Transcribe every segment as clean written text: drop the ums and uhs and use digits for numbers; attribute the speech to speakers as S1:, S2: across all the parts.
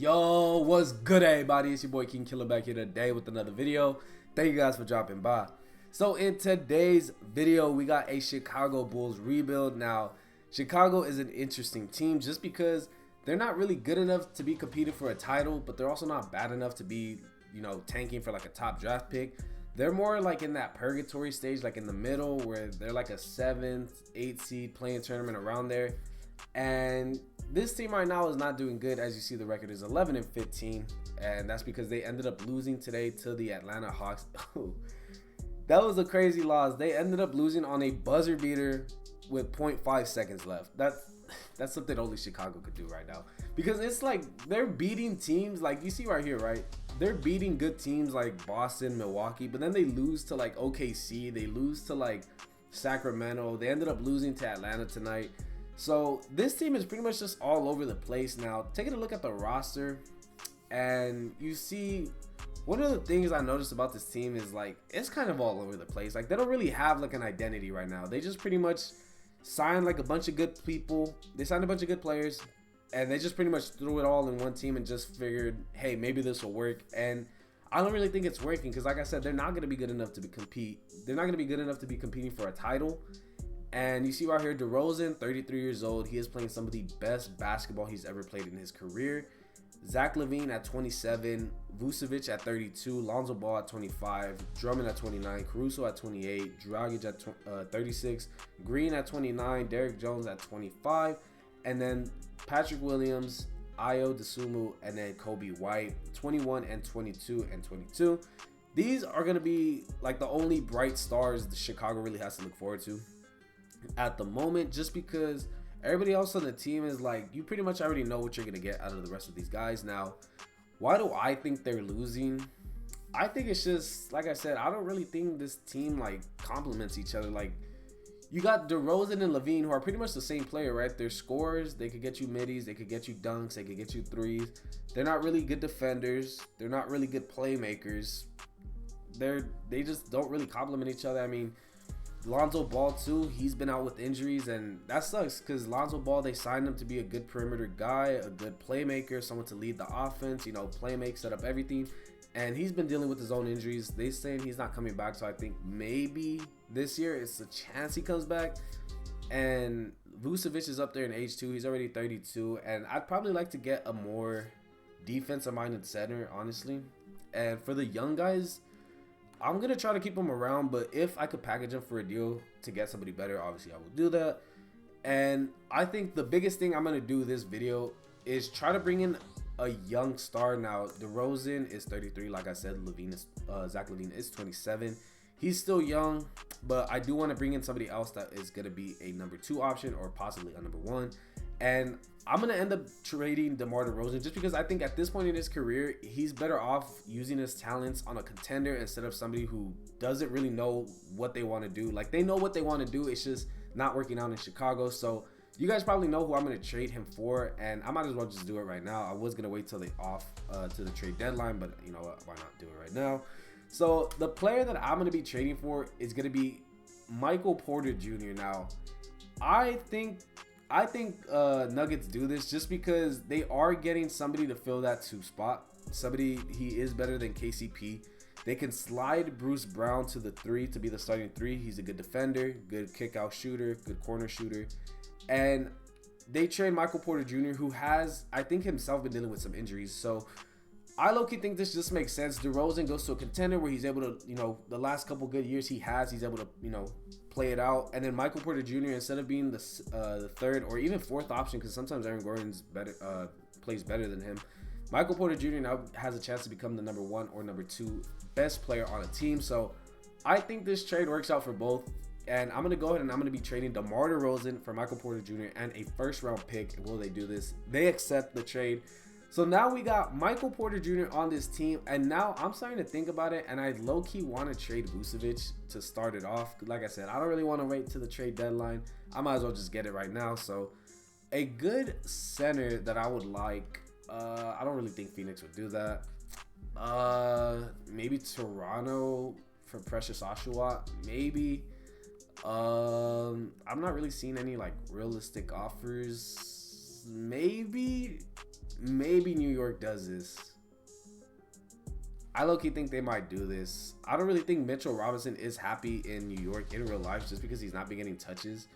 S1: Yo, what's good, everybody? It's your boy King Killer back here today with another video. Thank you guys for dropping by. So in today's video, we got a Chicago Bulls rebuild. Now, Chicago is an interesting team just because they're not really good enough to be competing for a title, but they're also not bad enough to be, tanking for like a top draft pick. They're more like in that purgatory stage, like in the middle, where they're like a 7th, 8th seed playing tournament around there. And this team right now is not doing good. As you see, the record is 11-15, and that's because they ended up losing today to the Atlanta Hawks. That was a crazy loss. They ended up losing on a buzzer beater with 0.5 seconds left. That's something only Chicago could do right now, because it's like they're beating teams like you see right here, right? They're beating good teams like Boston, Milwaukee, but then they lose to like OKC. They lose to like Sacramento. They ended up losing to Atlanta tonight. So this team is pretty much just all over the place now. Taking a look at the roster, and you see one of the things I noticed about this team is like it's kind of all over the place. Like they don't really have like an identity right now. They just pretty much signed like a bunch of good people. They signed a bunch of good players, and they just pretty much threw it all in one team and just figured, hey, maybe this will work. And I don't really think it's working because, like I said, they're not going to be good enough to compete. They're not going to be good enough to be competing for a title. And you see right here, DeRozan, 33 years old. He is playing some of the best basketball he's ever played in his career. Zach LaVine at 27, Vucevic at 32, Lonzo Ball at 25, Drummond at 29, Caruso at 28, Dragic at 36, Green at 29, Derrick Jones at 25, and then Patrick Williams, Ayo Dosunmu, and then Kobe White, 21 and 22 and 22. These are going to be like the only bright stars the Chicago really has to look forward to at the moment, just because everybody else on the team is like, you pretty much already know what you're gonna get out of the rest of these guys. Now, why do I think they're losing? I think it's just, like I said, I don't really think this team like complements each other. Like, you got DeRozan and LaVine, who are pretty much the same player, right? They're scorers. They could get you middies, they could get you dunks, they could get you threes. They're not really good defenders. They're not really good playmakers. They just don't really complement each other. I mean, Lonzo Ball too, he's been out with injuries, and that sucks because Lonzo Ball, they signed him to be a good perimeter guy, a good playmaker, someone to lead the offense, play make, set up everything, and he's been dealing with his own injuries. They saying he's not coming back, so I think maybe this year it's a chance he comes back. And Vucevic is up there in age too. He's already 32, and I'd probably like to get a more defensive-minded center, honestly. And for the young guys, I'm going to try to keep them around, but if I could package them for a deal to get somebody better, obviously I will do that. And I think the biggest thing I'm going to do this video is try to bring in a young star. Now, DeRozan is 33, like I said. Zach LaVine is 27. He's still young, but I do want to bring in somebody else that is going to be a number 2 option or possibly a number 1. And I'm going to end up trading DeMar DeRozan just because I think at this point in his career, he's better off using his talents on a contender instead of somebody who doesn't really know what they want to do. Like, they know what they want to do. It's just not working out in Chicago. So you guys probably know who I'm going to trade him for, and I might as well just do it right now. I was going to wait till they to the trade deadline, but you know what? Why not do it right now? So the player that I'm going to be trading for is going to be Michael Porter Jr. Now, I think Nuggets do this just because they are getting somebody to fill that 2 spot. He is better than KCP. They can slide Bruce Brown to the 3 to be the starting 3. He's a good defender, good kick out shooter, good corner shooter. And they trade Michael Porter Jr., who has, I think, himself been dealing with some injuries. So I low-key think this just makes sense. DeRozan goes to a contender where he's able to, the last couple good years he's able to, play it out. And then Michael Porter Jr., instead of being the 3rd or even 4th option, because sometimes Aaron Gordon's better, plays better than him, Michael Porter Jr. now has a chance to become the number 1 or number 2 best player on a team. So I think this trade works out for both. And I'm going to go ahead and I'm going to be trading DeMar DeRozan for Michael Porter Jr. and a 1st-round pick. Will they do this? They accept the trade. So now we got Michael Porter Jr. on this team, and now I'm starting to think about it, and I low-key want to trade Vucevic to start it off. Like I said, I don't really want to wait to the trade deadline. I might as well just get it right now. So a good center that I would like, I don't really think Phoenix would do that. Maybe Toronto for Precious Achiuwa, maybe. I'm not really seeing any like realistic offers. Maybe maybe New York does this. I low-key think they might do this. I don't really think Mitchell Robinson is happy in New York in real life just because he's not been getting touches.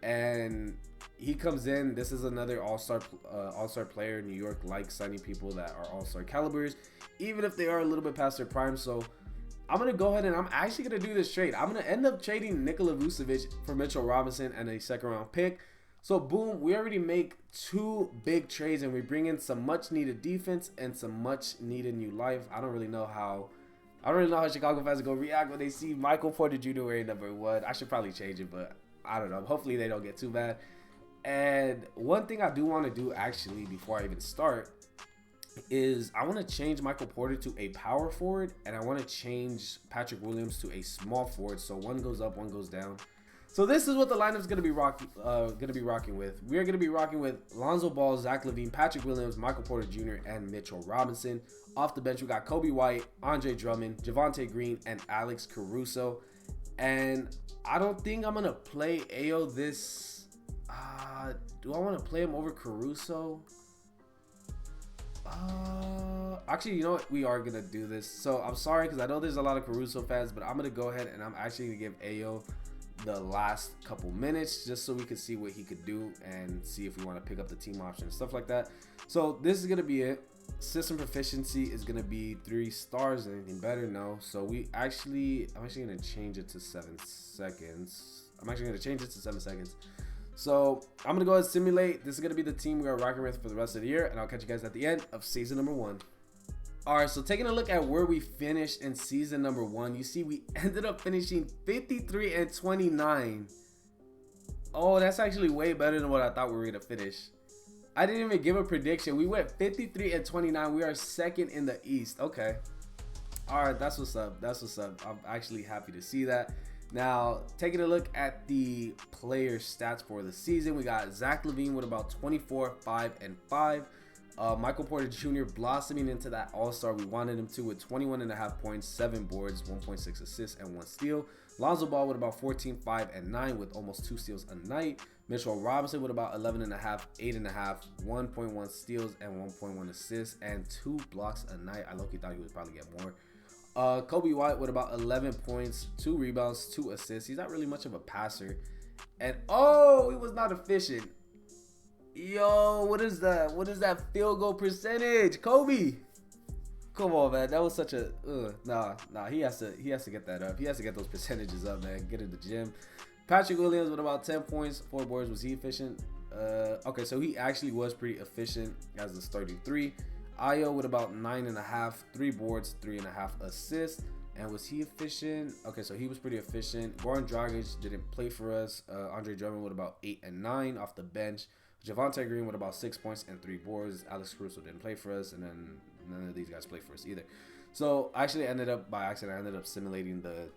S1: And he comes in. This is another all-star player. New York likes signing people that are all-star calibers, even if they are a little bit past their prime. So I'm going to go ahead and I'm actually going to do this trade. I'm going to end up trading Nikola Vucevic for Mitchell Robinson and a second-round pick. So boom, we already make 2 big trades and we bring in some much needed defense and some much needed new life. I don't really know how Chicago fans are gonna react when they see Michael Porter Jr. wearing number 1. I should probably change it, but I don't know. Hopefully they don't get too bad. And one thing I do want to do actually before I even start is I want to change Michael Porter to a power forward and I want to change Patrick Williams to a small forward. So one goes up, one goes down. So this is what the lineup's gonna be rocking with. We're gonna be rocking with Lonzo Ball, Zach LaVine, Patrick Williams, Michael Porter Jr., and Mitchell Robinson. Off the bench, we got Kobe White, Andre Drummond, Javonte Green, and Alex Caruso. And I don't think I'm gonna play Ayo this. Do I want to play him over Caruso? Actually, you know what? We are gonna do this. So I'm sorry because I know there's a lot of Caruso fans, but I'm gonna go ahead and I'm actually gonna give Ayo the last couple minutes just so we could see what he could do and see if we want to pick up the team option and stuff like that. So this is gonna be it. System proficiency is gonna be 3 stars. Anything better? No. So I'm actually gonna change it to 7 seconds. So I'm gonna go ahead and simulate. This is gonna be the team we are rocking with for the rest of the year, and I'll catch you guys at the end of season number 1. All right, so taking a look at where we finished in season number 1, you see we ended up finishing 53-29. Oh, that's actually way better than what I thought we were gonna finish. I didn't even give a prediction. We went 53-29. We are second in the East. Okay. All right, that's what's up. I'm actually happy to see that. Now, taking a look at the player stats for the season, we got Zach LaVine with about 24, 5, and 5. Michael Porter Jr. blossoming into that all-star we wanted him to with 21.5 points, 7 boards, 1.6 assists, and 1 steal. Lonzo Ball with about 14, 5, and 9 with almost 2 steals a night. Mitchell Robinson with about 11.5, 8.5, 1.1 steals, and 1.1 assists, and 2 blocks a night. I low-key thought he would probably get more. Kobe White with about 11 points, 2 rebounds, 2 assists. He's not really much of a passer. And, oh, he was not efficient. Yo, what is that? What is that field goal percentage? Kobe. Come on, man. That was such a nah. He has to get that up. He has to get those percentages up, man. Get in the gym. Patrick Williams with about 10 points, 4 boards. Was he efficient? Okay, so he actually was pretty efficient as the starting 3. Ayo with about 9.5, 3 boards, 3.5 assists. And was he efficient? Okay, so he was pretty efficient. Goran Dragic didn't play for us. Andre Drummond with about 8 and 9 off the bench. Javonte Green with about 6 points and 3 boards. Alex Caruso didn't play for us, and then none of these guys played for us either. So I actually ended up simulating the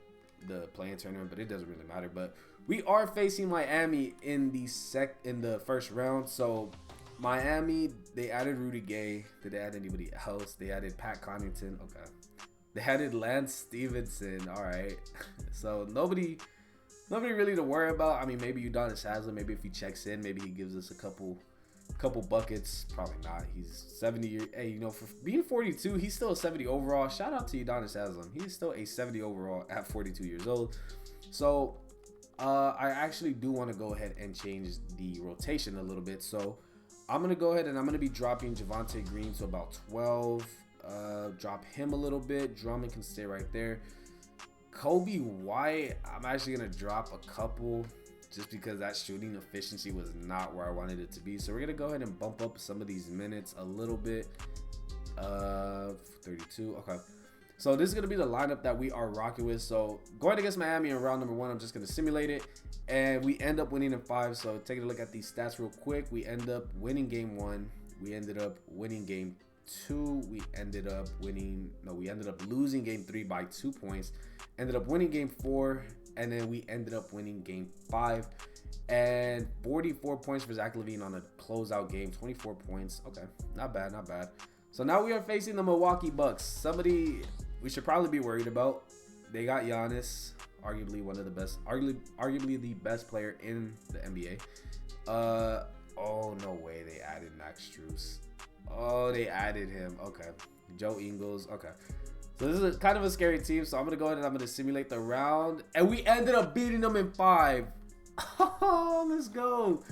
S1: play-in tournament, but it doesn't really matter. But we are facing Miami in the first round. So Miami, they added Rudy Gay. Did they add anybody else? They added Pat Connaughton. Okay. They added Lance Stevenson. All right. So nobody really to worry about. I mean, maybe Udonis Haslem. Maybe if he checks in, maybe he gives us a couple buckets. Probably not. He's 70 years. Hey, you know, for being 42, he's still a 70 overall. Shout out to Udonis Haslem. He's still a 70 overall at 42 years old. So I actually do want to go ahead and change the rotation a little bit. So I'm gonna go ahead and I'm gonna be dropping Javonte Green to about 12. Drop him a little bit. Drummond can stay right there. Kobe White, I'm actually going to drop a couple just because that shooting efficiency was not where I wanted it to be. So we're going to go ahead and bump up some of these minutes a little bit. 32. Okay. So this is going to be the lineup that we are rocking with. So going against Miami in round number 1, I'm just going to simulate it. And we end up winning in 5. So taking a look at these stats real quick. We end up winning game 1. We ended up winning game 2. We ended up losing game 3 by 2 points. Ended up winning game 4, and then we ended up winning game 5. And 44 points for Zach LaVine on a closeout game. 24 points. Okay, not bad. So now we are facing the Milwaukee Bucks. Somebody we should probably be worried about. They got Giannis, arguably one of the best, arguably the best player in the NBA. Oh, no way they added Max Strus. Oh, they added him. Okay. Joe Ingles. Okay. So this is kind of a scary team. So I'm going to go ahead and I'm going to simulate the round. And we ended up beating them in 5. Oh, let's go.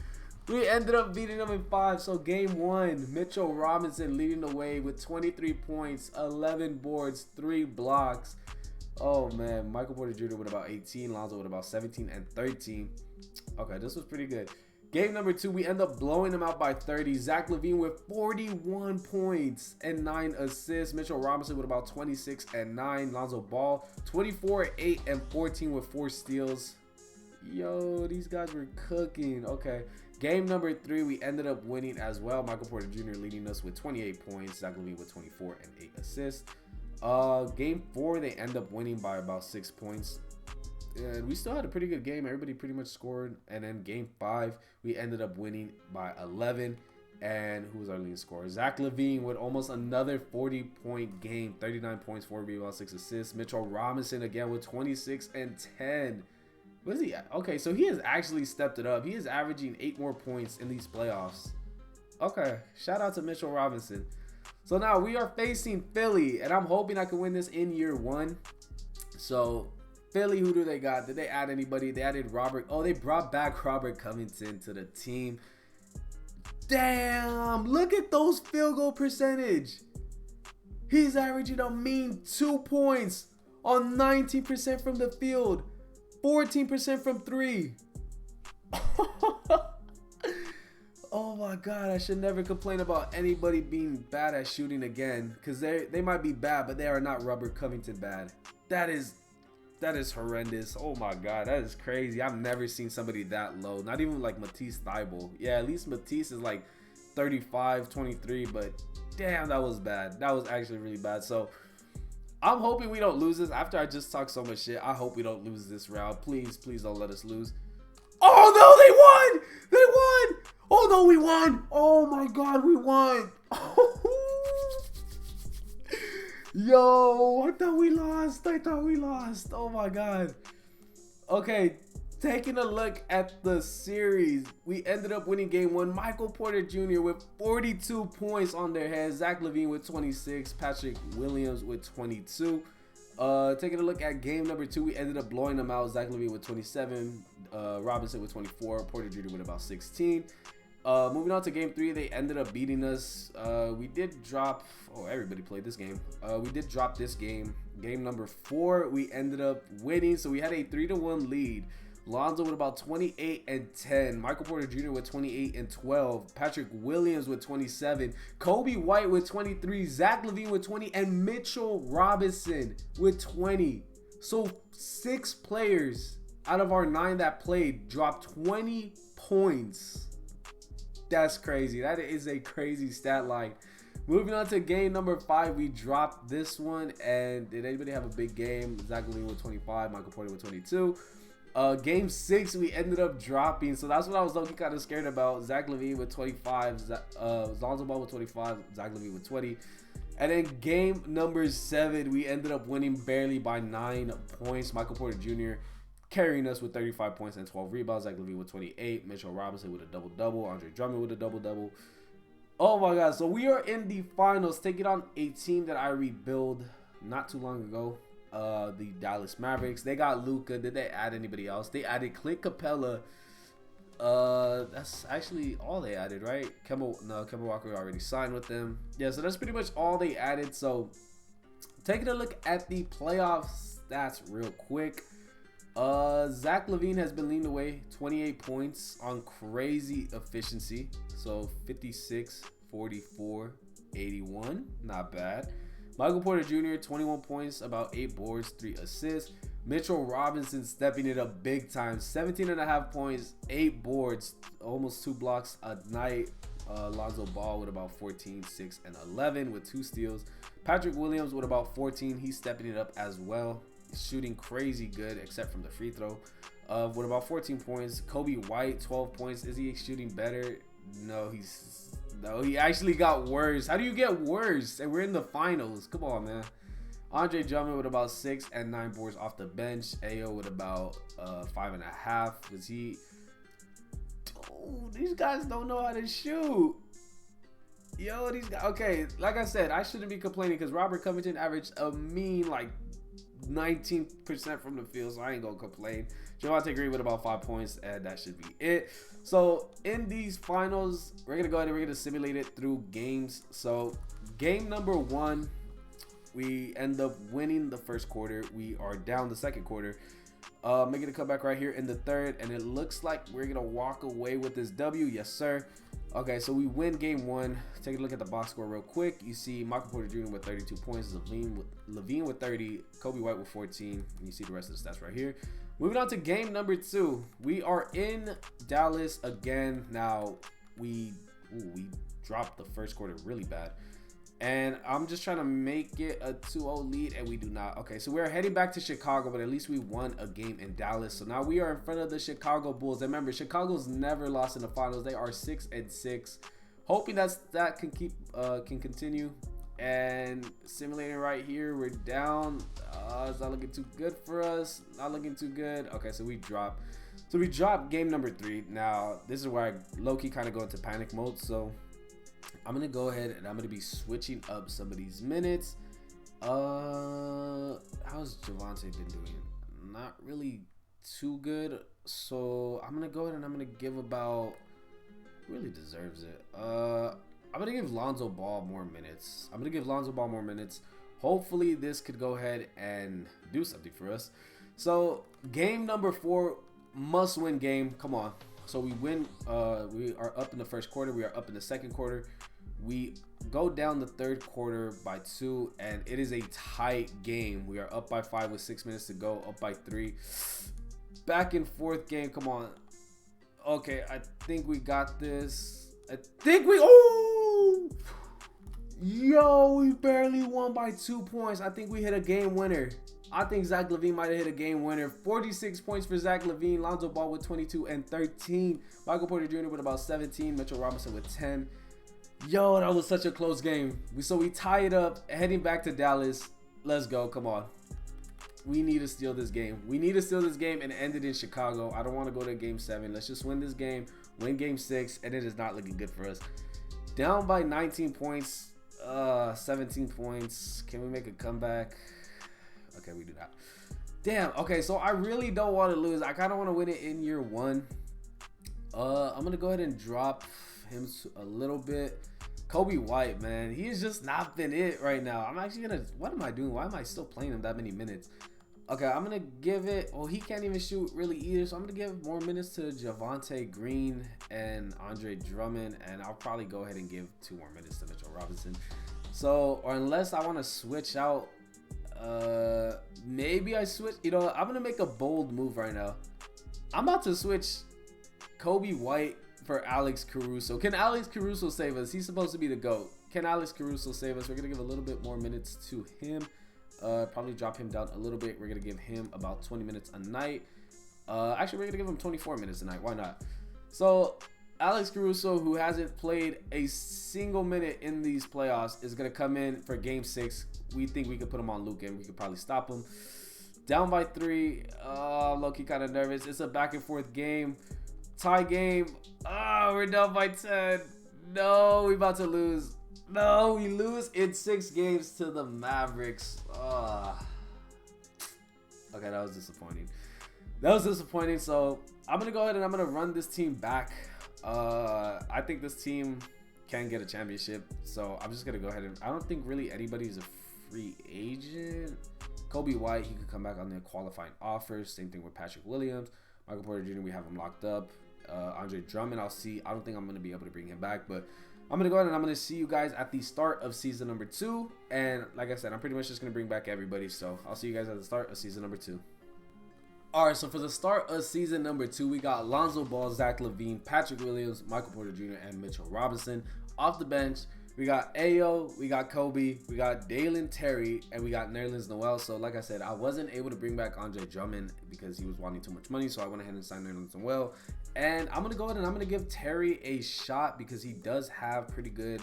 S1: We ended up beating them in 5. So game 1, Mitchell Robinson leading the way with 23 points, 11 boards, 3 blocks. Oh, man. Michael Porter Jr. with about 18. Lonzo with about 17 and 13. Okay, this was pretty good. Game number 2, we end up blowing them out by 30. Zach LaVine with 41 points and 9 assists. Mitchell Robinson with about 26 and 9. Lonzo Ball, 24, 8, and 14 with 4 steals. Yo, these guys were cooking. Okay. Game number 3, we ended up winning as well. Michael Porter Jr. leading us with 28 points. Zach LaVine with 24 and 8 assists. Game 4, they end up winning by about 6 points. And we still had a pretty good game. Everybody pretty much scored. And then game 5, we ended up winning by 11. And who was our leading scorer? Zach LaVine with almost another 40-point game. 39 points, 4 rebounds, 6 assists. Mitchell Robinson again with 26 and 10. What is he at? Okay, so he has actually stepped it up. He is averaging 8 more points in these playoffs. Okay, shout out to Mitchell Robinson. So now we are facing Philly. And I'm hoping I can win this in year 1. So Philly, who do they got? Did they add anybody? They added Robert. Oh, they brought back Robert Covington to the team. Damn, look at those field goal percentage. He's averaging a mean 2 points on 19% from the field, 14% from 3. Oh my God, I should never complain about anybody being bad at shooting again, because they might be bad, but they are not Robert Covington bad. That is horrendous. Oh my God, that is crazy. I've never seen somebody that low. Not even like Matisse Thybulle. Yeah, at least Matisse is like 35, 23, but damn, that was bad. That was actually really bad. So I'm hoping we don't lose this. After I just talked so much shit, I hope we don't lose this round. Please, please don't let us lose. Oh no, they won! They won! Oh no, we won! Oh my God, we won! Yo, I thought we lost. Oh my God. Okay, taking a look at the series, we ended up winning game 1. Michael Porter Jr. with 42 points on their heads. Zach LaVine with 26. Patrick Williams with 22. Taking a look at game number 2, we ended up blowing them out. Zach LaVine with 27. Robinson with 24. Porter Jr. with about 16. Moving on to game 3, they ended up beating us. We did drop. Oh, everybody played this game. We did drop this game. Game number 4, we ended up winning. So we had a 3-1 lead. Lonzo with about 28 and 10. Michael Porter Jr. with 28 and 12. Patrick Williams with 27. Kobe White with 23. Zach LaVine with 20. And Mitchell Robinson with 20. So 6 players out of our 9 that played dropped 20 points. That's crazy. That is a crazy stat line. Moving on to game number 5, we dropped this one. And did anybody have a big game? Zach LaVine with 25, Michael Porter with 22. Game 6, we ended up dropping. So that's what I was looking kind of scared about. Zach LaVine with 25, Lonzo Ball with 25, Zach LaVine with 20. And then game number 7, we ended up winning barely by 9 points. Michael Porter Jr. carrying us with 35 points and 12 rebounds. Zach LaVine with 28. Mitchell Robinson with a double-double. Andre Drummond with a double-double. Oh my God. So we are in the finals, taking on a team that I rebuilt not too long ago. The Dallas Mavericks. They got Luka. Did they add anybody else? They added Clint Capella. That's actually all they added, right? Kemba Walker already signed with them. Yeah, so that's pretty much all they added. So taking a look at the playoff stats real quick. Zach LaVine has been leading the way, 28 points on crazy efficiency. So 56, 44, 81. Not bad. Michael Porter Jr., 21 points, about 8 boards, 3 assists. Mitchell Robinson stepping it up big time. 17.5 points, 8 boards, almost 2 blocks a night. Lonzo Ball with about 14, 6, and 11 with 2 steals. Patrick Williams with about 14. He's stepping it up as well. Shooting crazy good except from the free throw. With about 14 points. Kobe White, 12 points. Is he shooting better? No, he actually got worse. How do you get worse? And we're in the finals. Come on, man. Andre Drummond with about 6 and 9 boards off the bench. Ayo with about 5.5. Was he? Oh, these guys don't know how to shoot. Yo, these guys. Okay, like I said, I shouldn't be complaining because Robert Covington averaged a mean like 19% from the field, so I ain't gonna complain. Javonte Green with about 5 points, and that should be it. So in these finals, we're gonna go ahead and we're gonna simulate it through games. So game number 1, we end up winning the first quarter. We are down the second quarter. Making a comeback right here in the third, and it looks like we're gonna walk away with this W. Yes, sir. Okay, so we win game 1. Take a look at the box score real quick. You see Michael Porter Jr. with 32 points, Levine with 30, Kobe White with 14, and you see the rest of the stats right here. Moving on to game number 2. We are in Dallas again. Now we dropped the first quarter really bad. And I'm just trying to make it a 2-0 lead, and we do not. Okay, so we're heading back to Chicago, but at least we won a game in Dallas. So now we are in front of the Chicago Bulls. And remember, Chicago's never lost in the finals. They are 6-6. Hoping that can continue. And simulating right here, we're down. It's not looking too good for us. Not looking too good. Okay, so we drop. So we dropped game number 3. Now this is where I low-key kind of go into panic mode. So I'm gonna go ahead and I'm gonna be switching up some of these minutes. How's Javonte been doing? Not really too good. So I'm gonna go ahead and I'm gonna give about, really deserves it. I'm gonna give Lonzo Ball more minutes. Hopefully this could go ahead and do something for us. So game number 4, must win game. Come on. So we win. We are up in the first quarter. We are up in the second quarter. We go down the third quarter by 2, and it is a tight game. We are up by 5 with 6 minutes to go, up by 3. Back and forth game. Come on. Okay, I think we got this. Oh! Yo, we barely won by 2 points. I think we hit a game winner. I think Zach LaVine might have hit a game winner. 46 points for Zach LaVine. Lonzo Ball with 22 and 13. Michael Porter Jr. with about 17. Mitchell Robinson with 10. Yo, that was such a close game. So we tie it up, heading back to Dallas. Let's go. Come on. We need to steal this game. And end it in Chicago. I don't want to go to game 7. Let's just win this game. Win game 6, and it is not looking good for us. Down by 19 points. 17 points. Can we make a comeback? Okay, we do not. Damn. Okay, so I really don't want to lose. I kind of want to win it in year 1. I'm going to go ahead and drop him a little bit. Kobe White, man, he's just not been it right now. I'm actually gonna, what am I doing? Why am I still playing him that many minutes? Okay, I'm gonna give it, well, he can't even shoot really either, so I'm gonna give more minutes to Javonte Green and Andre Drummond, and I'll probably go ahead and give 2 more minutes to Mitchell Robinson. So, or unless I want to switch out, maybe I switch, you know, I'm gonna make a bold move right now. I'm about to switch Kobe White for Alex Caruso. Can Alex Caruso save us? He's supposed to be the GOAT. Can Alex Caruso save us? We're gonna give a little bit more minutes to him. Probably drop him down a little bit. We're gonna give him about 20 minutes a night. Actually, we're gonna give him 24 minutes a night. Why not? So Alex Caruso, who hasn't played a single minute in these playoffs, is gonna come in for game 6. We think we could put him on Luka and we could probably stop him. Down by 3. Low-key kind of nervous. It's a back and forth game. Tie game. We're down by 10. No, we about to lose. No, we lose in 6 games to the Mavericks. Okay, that was disappointing. So I'm going to go ahead and I'm going to run this team back. I think this team can get a championship. So I'm just going to go ahead and, I don't think really anybody's a free agent. Kobe White, he could come back on the qualifying offers. Same thing with Patrick Williams. Michael Porter Jr., we have him locked up. Andre Drummond, I'll see. I don't think I'm going to be able to bring him back, but I'm going to go ahead and I'm going to see you guys at the start of season number 2. And like I said, I'm pretty much just going to bring back everybody. So I'll see you guys at the start of season number 2. All right, so for the start of season number 2, we got Lonzo Ball, Zach LaVine, Patrick Williams, Michael Porter Jr., and Mitchell Robinson. Off the bench, we got Ayo, we got Kobe, we got Dalen Terry, and we got Nerlens Noel. So like I said, I wasn't able to bring back Andre Drummond because he was wanting too much money, so I went ahead and signed Nerlens Noel. And I'm going to go ahead and I'm going to give Terry a shot because he does have pretty good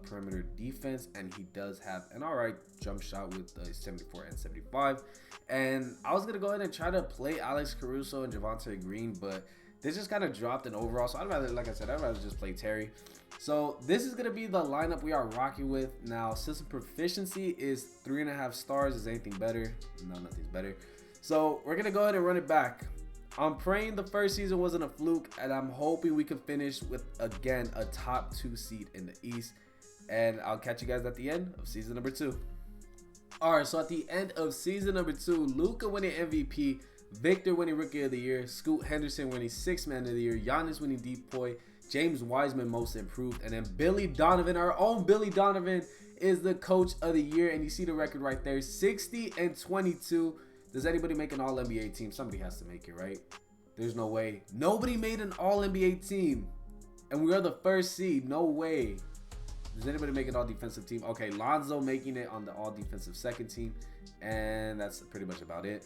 S1: perimeter defense, and he does have an alright jump shot with 74 and 75. And I was going to go ahead and try to play Alex Caruso and Javonte Green, but They just kind of dropped in overall. So I'd rather, like I said, I'd rather just play Terry. So this is going to be the lineup we are rocking with. Now, system proficiency is 3.5 stars. Is anything better? No, nothing's better. So we're going to go ahead and run it back. I'm praying the first season wasn't a fluke, and I'm hoping we can finish with, again, a top 2 seed in the East. And I'll catch you guys at the end of season number 2. Alright, so at the end of season number 2, Luka winning MVP, Victor winning Rookie of the Year, Scoot Henderson winning 6th Man of the Year, Giannis winning DPOY, James Wiseman Most Improved, and then Billy Donovan, our own Billy Donovan, is the Coach of the Year. And you see the record right there, 60-22. Does anybody make an All-NBA team? Somebody has to make it, right? There's no way. Nobody made an All-NBA team. And we are the first seed. No way. Does anybody make an all-defensive team? Okay, Lonzo making it on the all-defensive second team. And that's pretty much about it.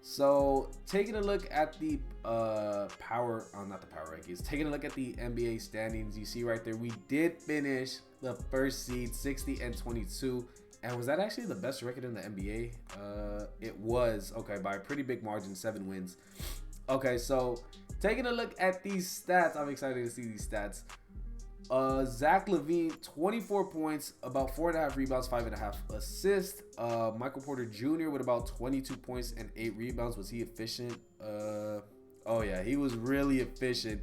S1: So, taking a look at the not the power rankings. Taking a look at the NBA standings. You see right there, we did finish the first seed, 60-22. And was that actually the best record in the NBA? It was. Okay, by a pretty big margin, 7 wins. Okay, so taking a look at these stats. I'm excited to see these stats. Zach LaVine, 24 points, about 4.5 rebounds, 5.5 assists. Michael Porter Jr. with about 22 points and 8 rebounds. Was he efficient? Oh yeah, he was really efficient.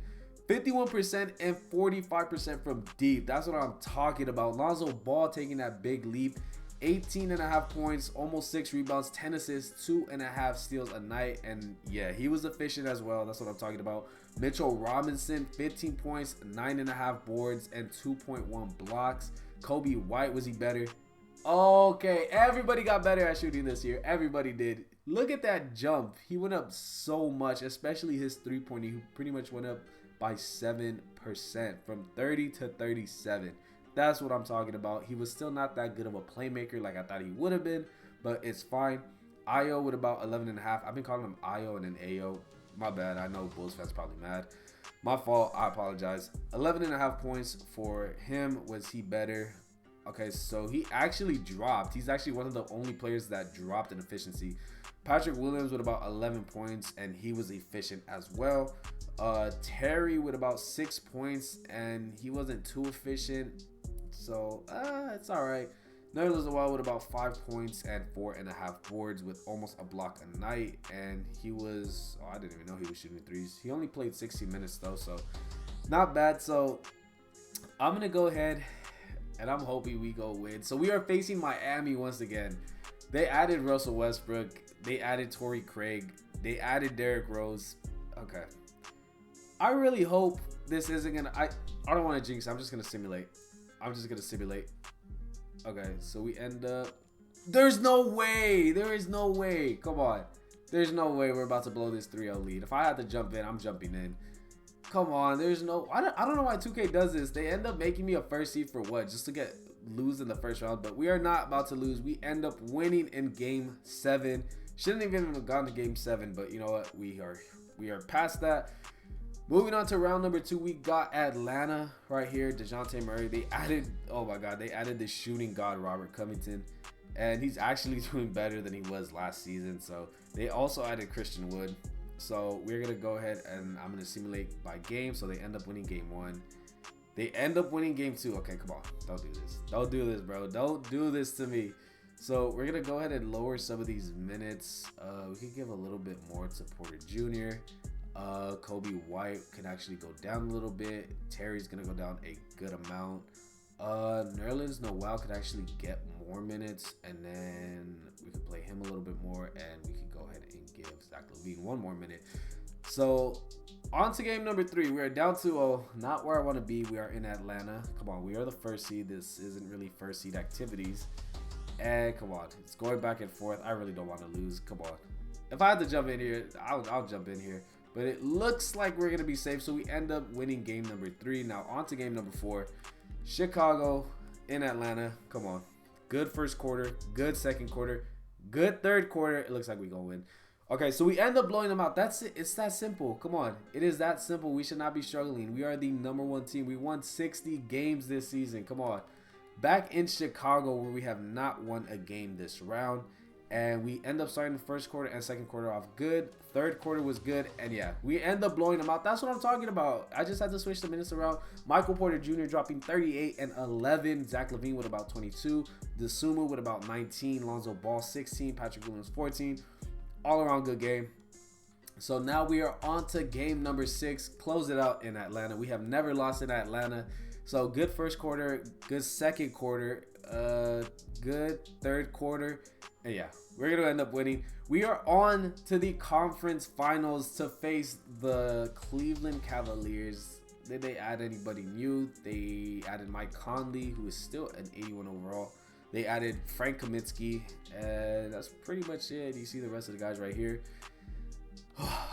S1: 51% and 45% from deep. That's what I'm talking about. Lonzo Ball taking that big leap. 18.5 points, almost 6 rebounds, 10 assists, 2.5 steals a night. And yeah, he was efficient as well. That's what I'm talking about. Mitchell Robinson, 15 points, 9.5 boards, and 2.1 blocks. Kobe White, was he better? Okay, everybody got better at shooting this year. Everybody did. Look at that jump. He went up so much, especially his three-pointer. He pretty much went up by 7% from 30 to 37. That's what I'm talking about. He was still not that good of a playmaker like I thought he would have been, but it's fine. Io with about 11.5. I've been calling him Io and then Ayo. My bad. I know Bulls fans probably mad. My fault. I apologize. 11.5 points for him. Was he better? Okay, so he actually dropped. He's actually one of the only players that dropped in efficiency. Patrick Williams with about 11 points, and he was efficient as well. Terry with about 6 points, and he wasn't too efficient. So, it's all right. Nerlens Noel with about 5 points and 4.5 boards with almost a block a night. And he was, I didn't even know he was shooting threes. He only played 60 minutes though, so not bad. So, I'm going to go ahead and I'm hoping we go win. So, we are facing Miami once again. They added Russell Westbrook. They added Torrey Craig. They added Derrick Rose. Okay. I really hope this isn't going to, I don't want to jinx. I'm just going to simulate. Okay, so we end up... There's no way! There is no way! Come on. There's no way we're about to blow this 3-0 lead. If I had to jump in, I'm jumping in. Come on, there's no... I don't know why 2K does this. They end up making me a first seed for what? Just to lose in the first round. But we are not about to lose. We end up winning in Game 7. Shouldn't even have gone to Game 7, but you know what? We are past that. Moving on to round number 2, we got Atlanta right here. DeJounte Murray. They added, oh my God, they added the shooting god Robert Covington. And he's actually doing better than he was last season. So they also added Christian Wood. So we're going to go ahead and I'm going to simulate by game. So they end up winning Game 1. They end up winning Game 2. Okay, come on. Don't do this. Don't do this, bro. Don't do this to me. So we're going to go ahead and lower some of these minutes. We could give a little bit more to Porter Jr. Kobe White can actually go down a little bit. Terry's gonna go down a good amount. Nerlens Noel could actually get more minutes, and then we could play him a little bit more, and we could go ahead and give Zach LaVine 1 more minute. So on to game number 3. We are down 2-0. Not where I want to be. We are in Atlanta. Come on, we are the first seed. This isn't really first seed activities. And come on, it's going back and forth. I really don't want to lose. Come on. If I had to jump in here, I'll jump in here. But it looks like we're going to be safe. So we end up winning game number 3. Now on to game number 4. Chicago in Atlanta. Come on. Good first quarter. Good second quarter. Good third quarter. It looks like we're going to win. Okay, so we end up blowing them out. That's it. It's that simple. Come on. It is that simple. We should not be struggling. We are the #1 team. We won 60 games this season. Come on. Back in Chicago where we have not won a game this round. And we end up starting the first quarter and second quarter off good. Third quarter was good. And yeah, we end up blowing them out. That's what I'm talking about. I just had to switch the minutes around. Michael Porter Jr. dropping 38 and 11. Zach LaVine with about 22. Dosunmu with about 19. Lonzo Ball 16. Patrick Williams 14. All around good game. So now we are on to game number 6. Close it out in Atlanta. We have never lost in Atlanta. So good first quarter. Good second quarter. Good third quarter. And yeah, we're going to end up winning. We are on to the conference finals to face the Cleveland Cavaliers. Did they add anybody new? They added Mike Conley, who is still an 81 overall. They added Frank Kaminsky, and that's pretty much it. You see the rest of the guys right here.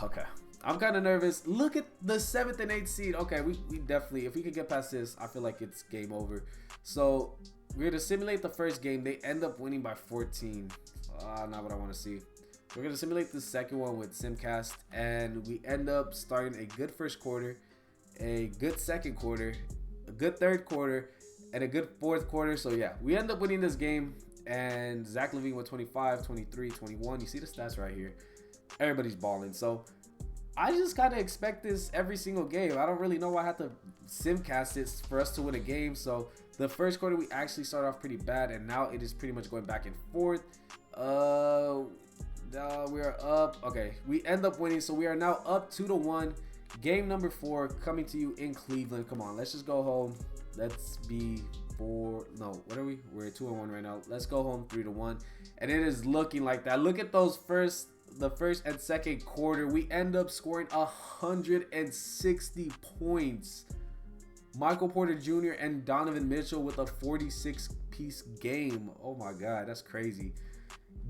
S1: Okay, I'm kind of nervous. Look at the 7th and 8th seed. Okay, we definitely, if we could get past this, I feel like it's game over. So we're going to simulate the first game. They end up winning by 14. Not what I want to see. We're going to simulate the second one with Simcast, and we end up starting a good first quarter, a good second quarter, a good third quarter, and a good fourth quarter. So yeah, we end up winning this game, and Zach LaVine with 25, 23, 21. You see the stats right here. Everybody's balling. So I just kind of expect this every single game. I don't really know why I have to Simcast it for us to win a game. So the first quarter, we actually started off pretty bad, and now it is pretty much going back and forth. We are up. Okay, we end up winning, so we are now up 2-1. Game number 4 coming to you in Cleveland. Come on, let's just go home. Let's be what are we? We're 2-1 right now. Let's go home 3-1, and it is looking like that. Look at those the first and second quarter. We end up scoring 160 points. Michael Porter Jr. and Donovan Mitchell with a 46-piece game. Oh my God, that's crazy.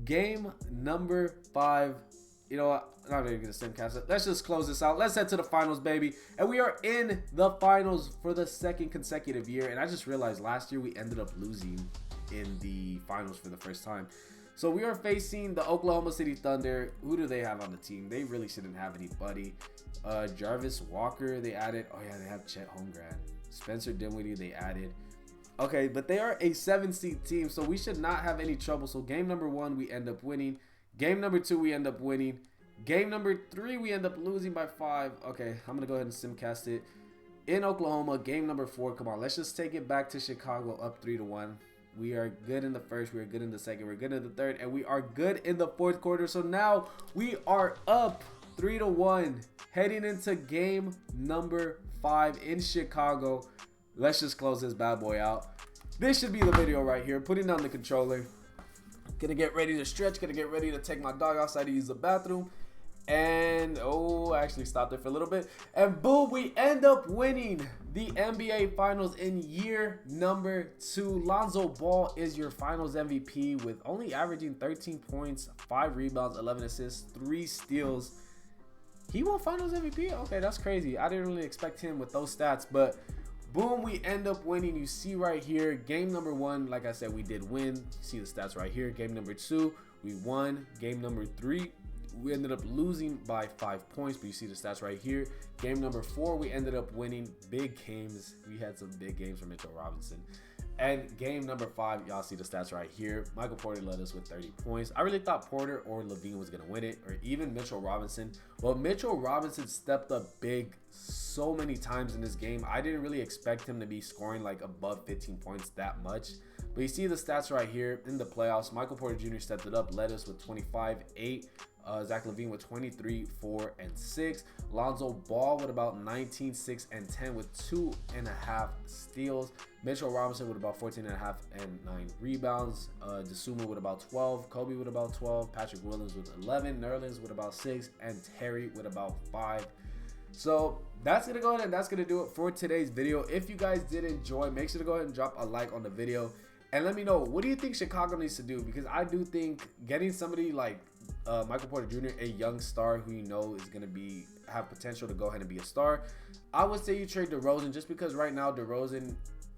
S1: Game number 5. You know what? I'm not even going to Simcast it. Let's just close this out. Let's head to the finals, baby. And we are in the finals for the 2nd consecutive year. And I just realized last year we ended up losing in the finals for the first time. So we are facing the Oklahoma City Thunder. Who do they have on the team? They really shouldn't have anybody. Jarvis Walker, they added. Oh yeah, they have Chet Holmgren. Spencer Dinwiddie, they added. Okay, but they are a 7-seed team, so we should not have any trouble. So game number 1, we end up winning. Game number 2, we end up winning. Game number 3, we end up losing by 5. Okay, I'm going to go ahead and Simcast it. In Oklahoma, game number 4. Come on, let's just take it back to Chicago, up 3-1. We are good in the first, we are good in the second, we're good in the third, and we are good in the fourth quarter. So now we are up 3-1, heading into game number 5 in Chicago. Let's just close this bad boy out. This should be the video right here. Putting down the controller. Gonna get ready to stretch. Gonna get ready to take my dog outside to use the bathroom. And, I actually stopped it for a little bit. And boom, we end up winning the NBA Finals in year number 2. Lonzo Ball is your Finals MVP with only averaging 13 points, 5 rebounds, 11 assists, 3 steals. He won Finals MVP? Okay, that's crazy. I didn't really expect him with those stats, but boom, we end up winning. You see right here, game number 1, like I said, we did win. You see the stats right here. Game number 2, we won. Game number 3, we ended up losing by 5 points, but you see the stats right here. Game number 4, we ended up winning. Big games. We had some big games from Mitchell Robinson. And game number 5, y'all see the stats right here. Michael Porter led us with 30 points. I really thought Porter or LaVine was going to win it, or even Mitchell Robinson. Well, Mitchell Robinson stepped up big so many times in this game. I didn't really expect him to be scoring like above 15 points that much. But you see the stats right here in the playoffs. Michael Porter Jr. stepped it up, led us with 25, 8. Zach LaVine with 23, 4, and 6. Lonzo Ball with about 19, 6, and 10 with 2.5 steals. Mitchell Robinson with about 14.5 and 9 rebounds. Dosunmu with about 12. Kobe with about 12. Patrick Williams with 11. Nerlens with about 6. And Terry with about 5. So that's going to go ahead and that's going to do it for today's video. If you guys did enjoy, make sure to go ahead and drop a like on the video. And let me know, what do you think Chicago needs to do? Because I do think getting somebody like Michael Porter Jr., a young star who you know is going to have potential to go ahead and be a star. I would say you trade DeRozan, just because right now DeRozan,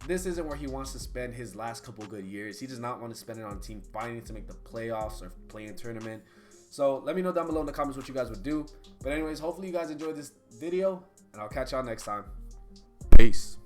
S1: this isn't where he wants to spend his last couple good years. He does not want to spend it on a team fighting to make the playoffs or play-in tournament. So let me know down below in the comments what you guys would do. But anyways, hopefully you guys enjoyed this video, and I'll catch y'all next time. Peace.